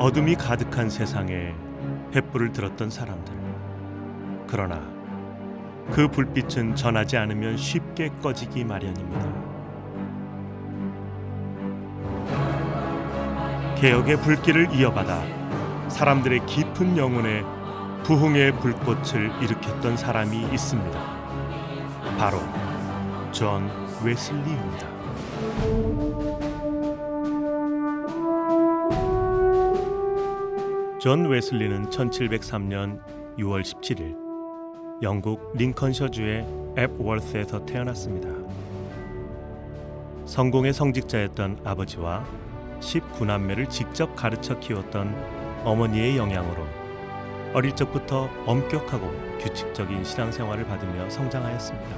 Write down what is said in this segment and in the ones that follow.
어둠이 가득한 세상에 횃불을 들었던 사람들. 그러나 그 불빛은 전하지 않으면 쉽게 꺼지기 마련입니다. 개혁의 불길을 이어받아 사람들의 깊은 영혼에 부흥의 불꽃을 일으켰던 사람이 있습니다. 바로 존 웨슬리입니다. 존 웨슬리는 1703년 6월 17일 영국 링컨셔주의 앱워스에서 태어났습니다. 성공의 성직자였던 아버지와 19남매를 직접 가르쳐 키웠던 어머니의 영향으로 어릴 적부터 엄격하고 규칙적인 신앙생활을 받으며 성장하였습니다.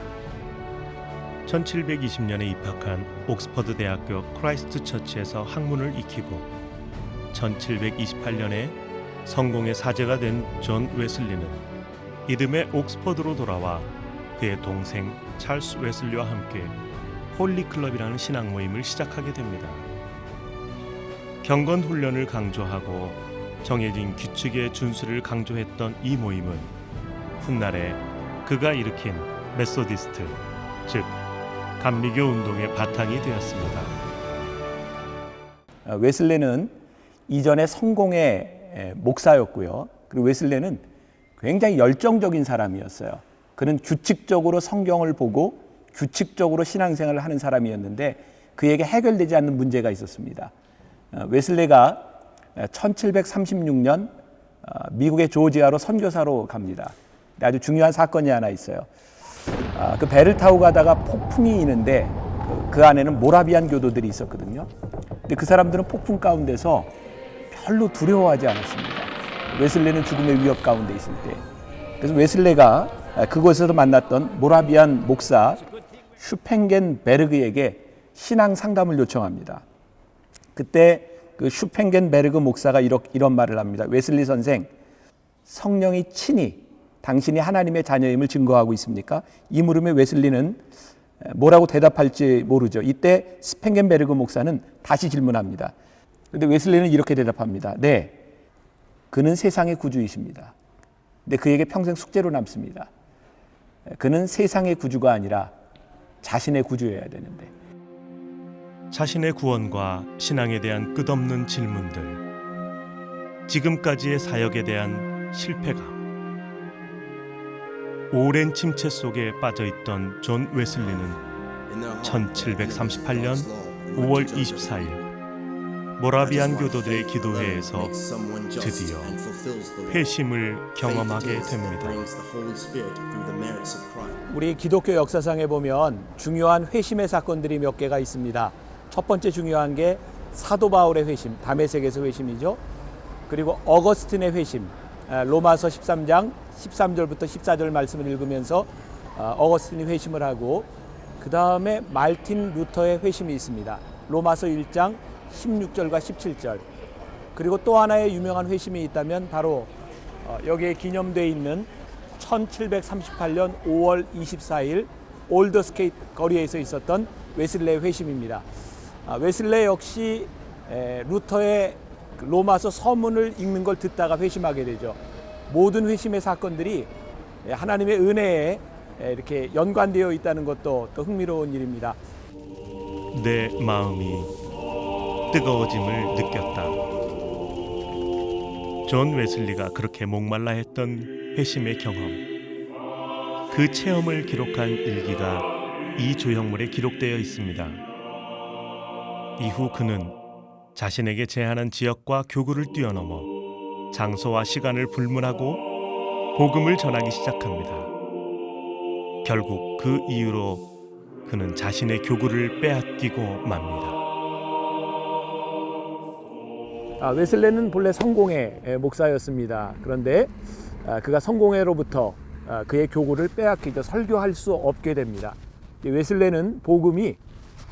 1720년에 입학한 옥스퍼드 대학교 크라이스트 처치에서 학문을 익히고 1728년에 성공의 사제가 된 존 웨슬리는 이듬해 옥스퍼드로 돌아와 그의 동생 찰스 웨슬리와 함께 홀리 클럽이라는 신앙 모임을 시작하게 됩니다. 경건 훈련을 강조하고 정해진 규칙의 준수를 강조했던 이 모임은 훗날에 그가 일으킨 메소디스트, 즉 감리교 운동의 바탕이 되었습니다. 웨슬레는 이전에 성공의 목사였고요. 그리고 웨슬레는 굉장히 열정적인 사람이었어요. 그는 규칙적으로 성경을 보고 규칙적으로 신앙생활을 하는 사람이었는데 그에게 해결되지 않는 문제가 있었습니다. 웨슬레가 1736년 미국의 조지아로 선교사로 갑니다. 아주 중요한 사건이 하나 있어요. 그 배를 타고 가다가 폭풍이 있는데 그 안에는 모라비안 교도들이 있었거든요. 근데 그 사람들은 폭풍 가운데서 별로 두려워하지 않았습니다. 웨슬레는 죽음의 위협 가운데 있을 때. 그래서 웨슬레가 그곳에서 만났던 모라비안 목사 슈팽겐 베르그에게 신앙 상담을 요청합니다. 그때 그 슈팽겐 베르그 목사가 이런 말을 합니다. 웨슬리 선생, 성령이 친히 당신이 하나님의 자녀임을 증거하고 있습니까? 이 물음에 웨슬리는 뭐라고 대답할지 모르죠. 이때 스팽겐베르그 목사는 다시 질문합니다. 그런데 웨슬리는 이렇게 대답합니다. 네, 그는 세상의 구주이십니다. 근데 그에게 평생 숙제로 남습니다. 그는 세상의 구주가 아니라 자신의 구주여야 되는데. 자신의 구원과 신앙에 대한 끝없는 질문들, 지금까지의 사역에 대한 실패감, 오랜 침체 속에 빠져있던 존 웨슬리는 1738년 5월 24일 모라비안 교도들의 기도회에서 드디어 회심을 경험하게 됩니다. 우리 기독교 역사상에 보면 중요한 회심의 사건들이 몇 개가 있습니다. 첫 번째 중요한 게 사도 바울의 회심, 다메섹에서 회심이죠. 그리고 어거스틴의 회심, 로마서 13장 13절부터 14절 말씀을 읽으면서 어거스틴이 회심을 하고, 그 다음에 말틴 루터의 회심이 있습니다. 로마서 1장 16절과 17절. 그리고 또 하나의 유명한 회심이 있다면 바로 여기에 기념되어 있는 1738년 5월 24일 올더스케이트 거리에서 있었던 웨슬레의 회심입니다. 웨슬레 역시 루터의 로마서 서문을 읽는 걸 듣다가 회심하게 되죠. 모든 회심의 사건들이 하나님의 은혜에 이렇게 연관되어 있다는 것도 또 흥미로운 일입니다. 내 마음이 뜨거워짐을 느꼈다. 존 웨슬리가 그렇게 목말라 했던 회심의 경험, 그 체험을 기록한 일기가 이 조형물에 기록되어 있습니다. 이후 그는 자신에게 제한한 지역과 교구를 뛰어넘어 장소와 시간을 불문하고 복음을 전하기 시작합니다. 결국 그 이유로 그는 자신의 교구를 빼앗기고 맙니다. 웨슬레는 본래 성공회 목사였습니다. 그런데 그가 성공회로부터 그의 교구를 빼앗기죠. 설교할 수 없게 됩니다. 웨슬레는 복음이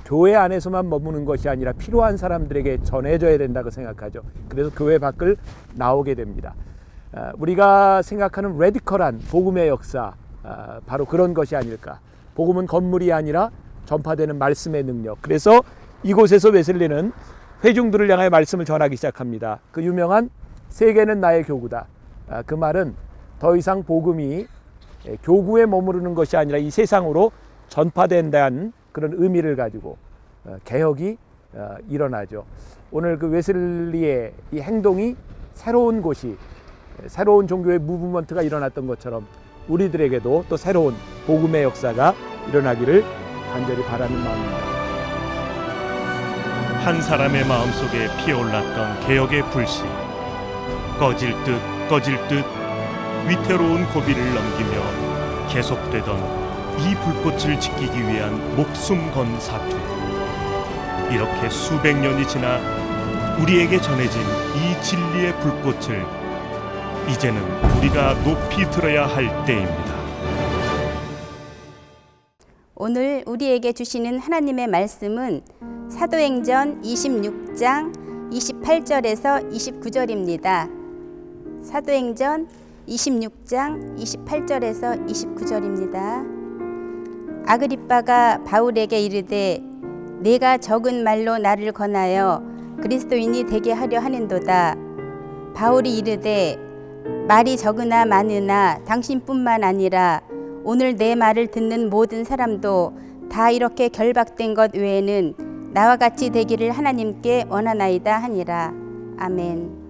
교회 안에서만 머무는 것이 아니라 필요한 사람들에게 전해져야 된다고 생각하죠. 그래서 교회 밖을 나오게 됩니다. 우리가 생각하는 레디컬한 복음의 역사, 바로 그런 것이 아닐까. 복음은 건물이 아니라 전파되는 말씀의 능력. 그래서 이곳에서 웨슬리는 회중들을 향하여 말씀을 전하기 시작합니다. 그 유명한 세계는 나의 교구다. 그 말은 더 이상 복음이 교구에 머무르는 것이 아니라 이 세상으로 전파된다는 그런 의미를 가지고 개혁이 일어나죠. 오늘 그 웨슬리의 이 행동이 새로운 곳이, 새로운 종교의 무브먼트가 일어났던 것처럼 우리들에게도 또 새로운 복음의 역사가 일어나기를 간절히 바라는 마음입니다. 한 사람의 마음속에 피어올랐던 개혁의 불씨, 꺼질 듯 위태로운 고비를 넘기며 계속되던 이 불꽃을 지키기 위한 목숨 건 사투. 이렇게 수백 년이 지나 우리에게 전해진 이 진리의 불꽃을 이제는 우리가 높이 들어야 할 때입니다. 오늘 우리에게 주시는 하나님의 말씀은 사도행전 26장 28절에서 29절입니다. 사도행전 26장 28절에서 29절입니다. 아그리빠가 바울에게 이르되 내가 적은 말로 나를 권하여 그리스도인이 되게 하려 하는도다. 바울이 이르되 말이 적으나 많으나 당신뿐만 아니라 오늘 내 말을 듣는 모든 사람도 다 이렇게 결박된 것 외에는 나와 같이 되기를 하나님께 원하나이다 하니라. 아멘.